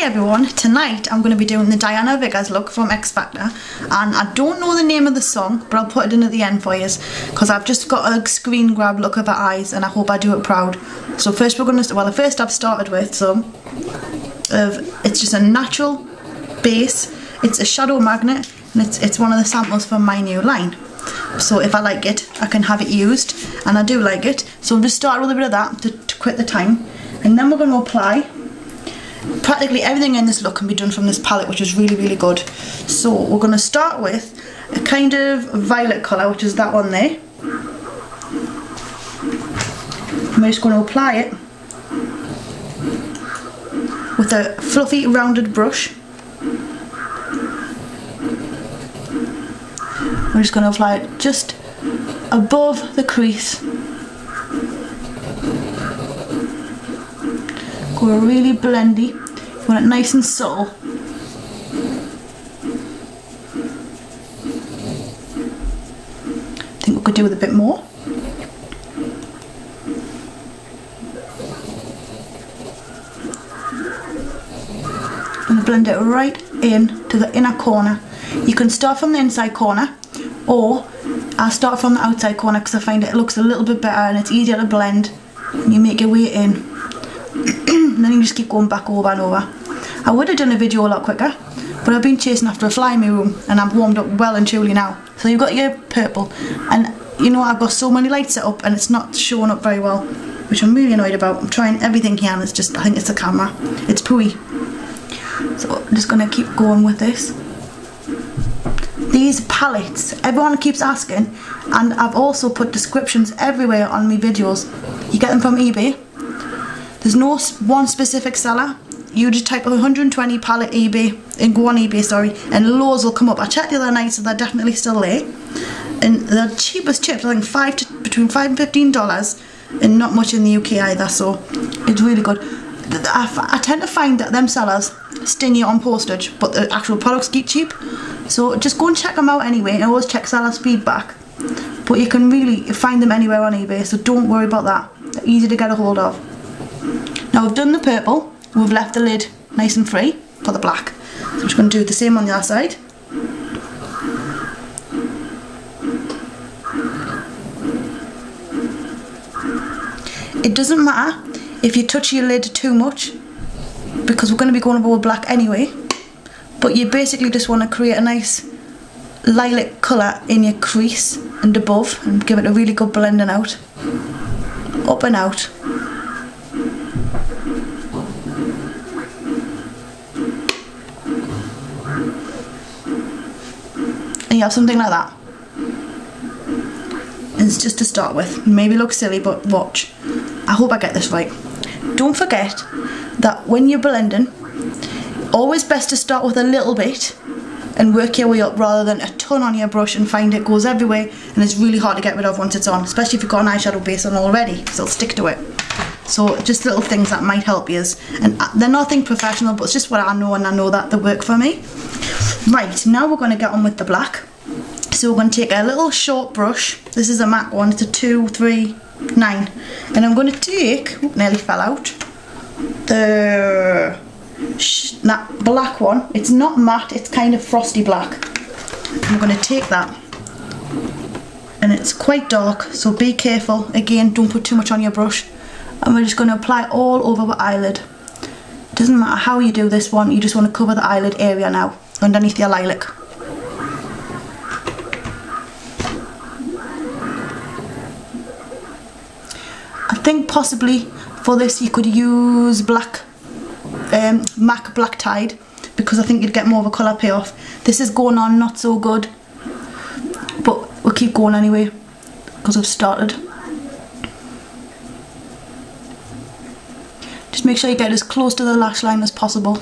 Hi everyone, tonight I'm going to be doing the Diana Vickers look from X Factor, and I don't know the name of the song, but I'll put it in at the end for you because I've just got a screen grab look of her eyes and I hope I do it proud. So first we're going to, well the first I've started with some it's just a natural base, it's a shadow magnet, and it's one of the samples from my new line. So if I like it, I can have it used, and I do like it. So I'll just start with a bit of that to quit the time, and then we're going to apply. Practically everything in this look can be done from this palette, which is really good. So we're going to start with a kind of violet colour, which is that one there. I'm just going to apply it with a fluffy rounded brush. We're just going to apply it just above the crease. Go really blendy. You want it nice and subtle. I think we could do with a bit more. I'm going to blend it right in to the inner corner. You can start from the inside corner, or I'll start from the outside corner because I find it looks a little bit better and it's easier to blend. You make your way in. And then you just keep going back over and over. I would have done a video a lot quicker, but I've been chasing after a fly in my room and I'm warmed up well and truly now. So you've got your purple, and you know I've got so many lights set up and it's not showing up very well, which I'm really annoyed about. I'm trying everything here and it's just, I think it's the camera. It's pooey. So I'm just going to keep going with this. These palettes, everyone keeps asking, and I've also put descriptions everywhere on my videos. You get them from eBay. There's no one specific seller. You just type 120 palette eBay and go on eBay, sorry, and loads will come up. I checked the other night, so they're definitely still there. And the cheapest chips, I think between $5 and $15, and not much in the UK either, so it's really good. I tend to find that them sellers sting you on postage, but the actual products get cheap. So just go and check them out anyway, and always check sellers' feedback. But you can really find them anywhere on eBay, so don't worry about that. They're easy to get a hold of. Now we've done the purple, we've left the lid nice and free for the black. So I'm just going to do the same on the other side. It doesn't matter if you touch your lid too much, because we're going to be going over with black anyway, but you basically just want to create a nice lilac colour in your crease and above, and give it a really good blending out, up and out. And you have something like that. And it's just to start with. Maybe look silly, but watch. I hope I get this right. Don't forget that when you're blending, always best to start with a little bit and work your way up rather than a ton on your brush and find it goes everywhere and it's really hard to get rid of once it's on, especially if you've got an eyeshadow base on already, because it'll stick to it. So just little things that might help you, and they're nothing professional, but it's just what I know, and I know that they work for me. Right, now we're going to get on with the black. So we're going to take a little short brush. This is a MAC one, it's a 239, and I'm going to take, nearly fell out, that black one. It's not matte, it's kind of frosty black. I'm going to take that, and it's quite dark, so be careful. Again, don't put too much on your brush. And we're just going to apply all over the eyelid. It doesn't matter how you do this one, you just want to cover the eyelid area now, underneath your lilac. I think possibly for this you could use black, MAC Black Tide, because I think you'd get more of a colour payoff. This is going on not so good, but we'll keep going anyway because I've started. Just make sure you get as close to the lash line as possible,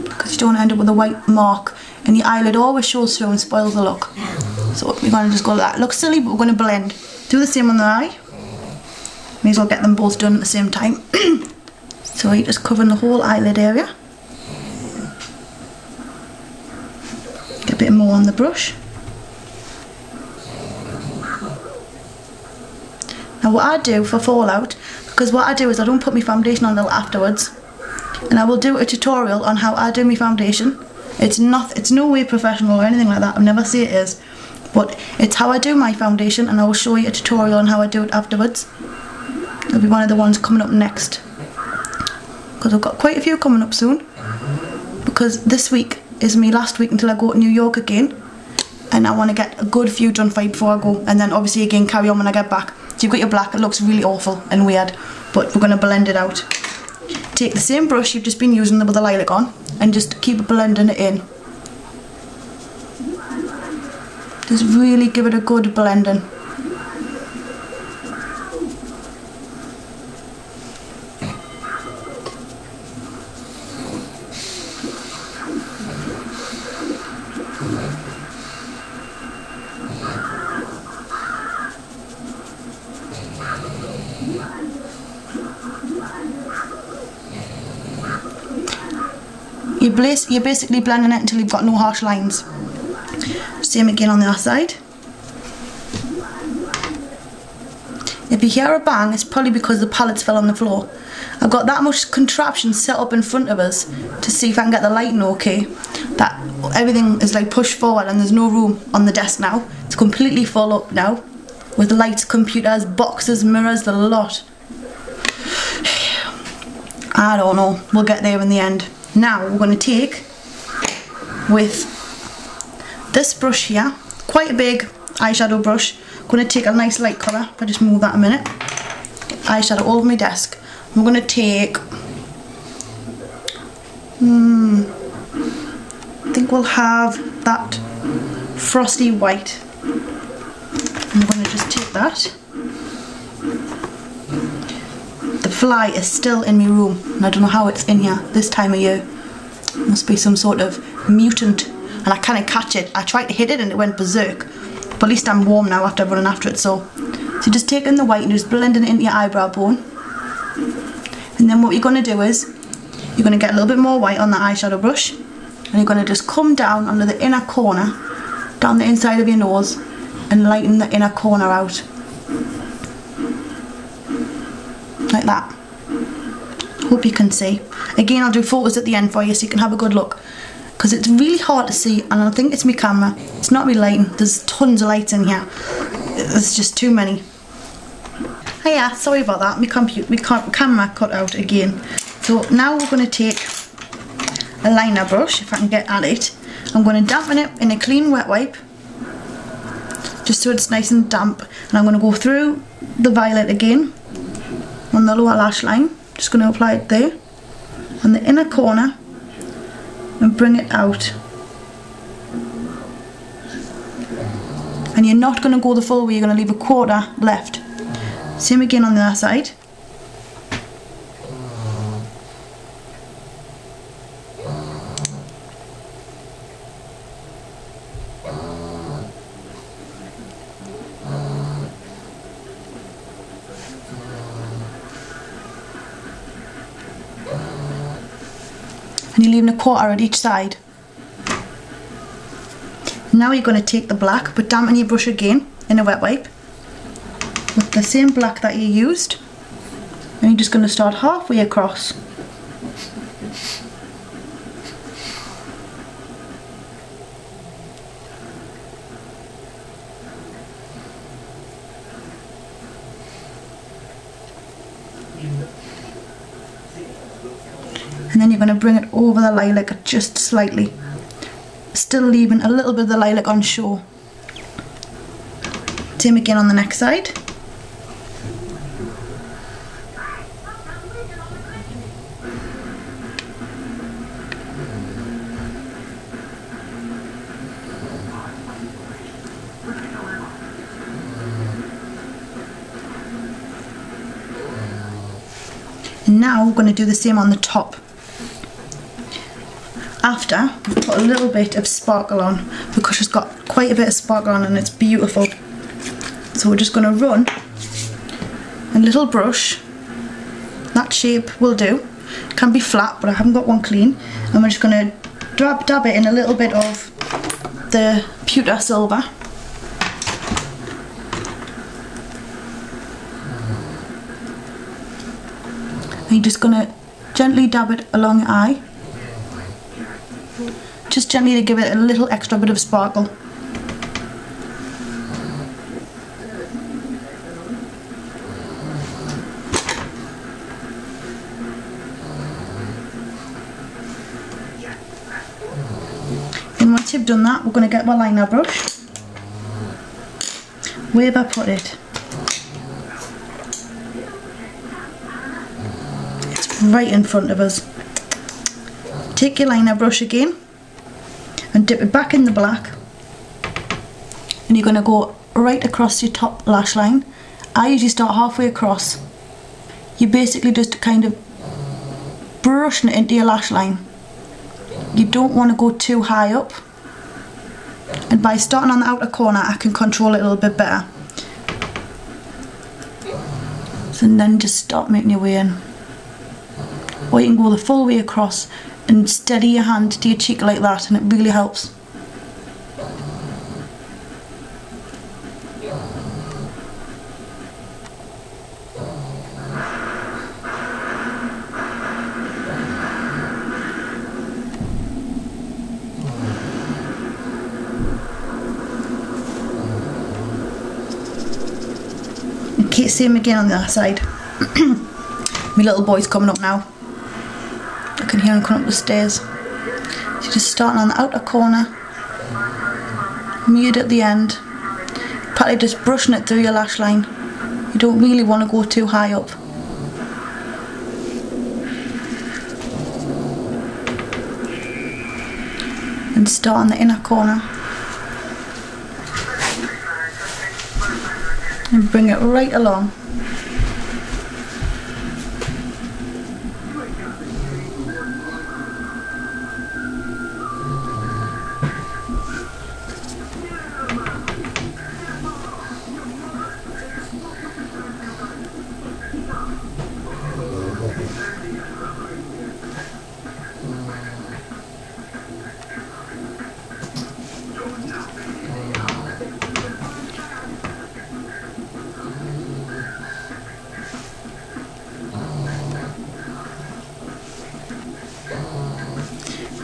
because you don't want to end up with a white mark, and your eyelid always shows through and spoils the look. So we're going to just go like that. Looks silly, but we're going to blend. Do the same on the eye. May as well get them both done at the same time. So you're just covering the whole eyelid area. Get a bit more on the brush. Now what I do for fallout, because what I do is I don't put my foundation on until afterwards, and I will do a tutorial on how I do my foundation. It's no way professional or anything like that, I'll never say it is, but it's how I do my foundation, and I will show you a tutorial on how I do it afterwards. It'll be one of the ones coming up next, because I've got quite a few coming up soon, because this week is my last week until I go to New York again, and I want to get a good few done for you before I go, and then obviously again carry on when I get back. So you've got your black, it looks really awful and weird, but we're going to blend it out. Take the same brush you've just been using with the lilac on and just keep blending it in. Just really give it a good blending. You're basically blending it until you've got no harsh lines. Same again on the other side. If you hear a bang, it's probably because the palettes fell on the floor. I've got that much contraption set up in front of us to see if I can get the lighting okay, that everything is like pushed forward and there's no room on the desk now. It's completely full up now with lights, computers, boxes, mirrors, the lot. I don't know, we'll get there in the end. Now we're going to take, with this brush here, quite a big eyeshadow brush, I'm going to take a nice light colour. If I just move that a minute, eyeshadow all over my desk. I'm going to take, I think we'll have that frosty white. I'm going to just take that. The fly is still in my room and I don't know how it's in here this time of year. It must be some sort of mutant, and I can't catch it. I tried to hit it and it went berserk, but at least I'm warm now after running after it. So just taking the white and just blending it into your eyebrow bone, and then what you're going to do is you're going to get a little bit more white on the eyeshadow brush, and you're going to just come down under the inner corner, down the inside of your nose, and lighten the inner corner out. Like that. Hope you can see. Again, I'll do photos at the end for you so you can have a good look, because it's really hard to see, and I think it's my camera. It's not me lighting. There's tons of lights in here. There's just too many. Oh yeah, sorry about that. My camera cut out again. So now we're going to take a liner brush, if I can get at it. I'm going to dampen it in a clean wet wipe, just so it's nice and damp, and I'm going to go through the violet again on the lower lash line. Just going to apply it there on the inner corner and bring it out. And you're not going to go the full way, you're going to leave a quarter left. Same again on the other side. And you're leaving a quarter at each side. Now you're going to take the black, but dampen your brush again in a wet wipe with the same black that you used, and you're just going to start halfway across. And then you're going to bring it over the lilac just slightly, still leaving a little bit of the lilac on show. Same again on the next side. And now we're going to do the same on the top. After we've put a little bit of sparkle on, because it's got quite a bit of sparkle on and it's beautiful. So we're just going to run a little brush, that shape will do, it can be flat but I haven't got one clean, and we're just going to dab it in a little bit of the pewter silver. And you're just going to gently dab it along your eye. Just gently to give it a little extra bit of sparkle. And once you've done that, we're going to get my liner brush. Where have I put it? It's right in front of us. Take your liner brush again and dip it back in the black, and you're going to go right across your top lash line. I usually start halfway across. You basically just kind of brushing it into your lash line. You don't want to go too high up, and by starting on the outer corner I can control it a little bit better. So then just start making your way in, or you can go the full way across and steady your hand to your cheek like that, and it really helps. Okay, same again on the other side. My little boy's coming up now. I can hear him coming up the stairs. So you're just starting on the outer corner, mute at the end, probably just brushing it through your lash line. You don't really want to go too high up. And start on the inner corner and bring it right along.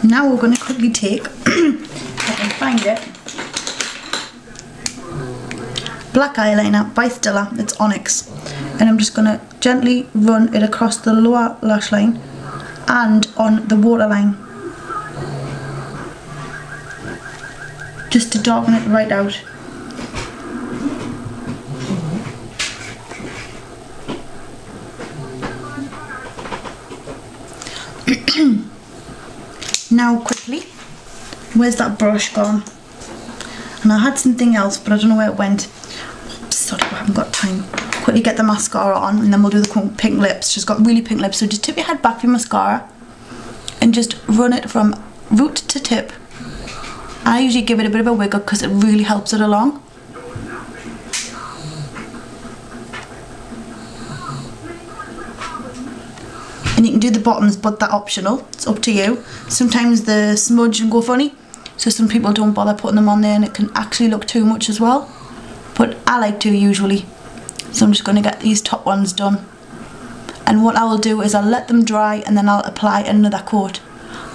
Now we're going to quickly take, if I can find it, black eyeliner by Stila, it's Onyx, and I'm just going to gently run it across the lower lash line and on the waterline, just to darken it right out. Now quickly, where's that brush gone? And I had something else, but I don't know where it went. Oops, sorry, I haven't got time. Quickly get the mascara on, and then we'll do the pink lips. She's got really pink lips, so just tip your head back with your mascara and just run it from root to tip. I usually give it a bit of a wiggle because it really helps it along. And you can do the bottoms, but that's optional, it's up to you. Sometimes the smudge can go funny, so some people don't bother putting them on there, and it can actually look too much as well, but I like to usually. So I'm just going to get these top ones done, and what I will do is I'll let them dry and then I'll apply another coat,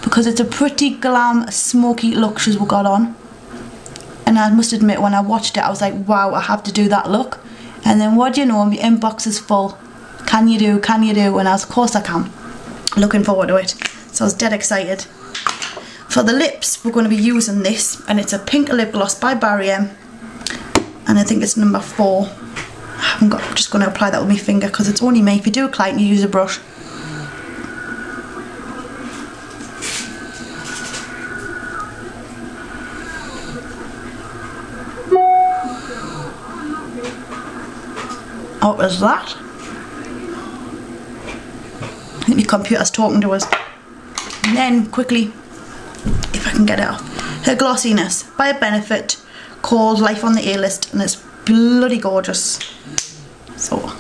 because it's a pretty glam smoky look she's got on. And I must admit, when I watched it I was like, wow, I have to do that look. And then what do you know, my inbox is full. Can you do? And I was, of course I can. Looking forward to it. So I was dead excited. For the lips, we're going to be using this, and it's a pink lip gloss by Barry M, and I think it's number 4. I'm just going to apply that with my finger because it's only me. If you do a client, you use a brush. What was that? I think the computer's talking to us. And then quickly, if I can get it off, her glossiness by a Benefit called Life on the A-List, and it's bloody gorgeous. So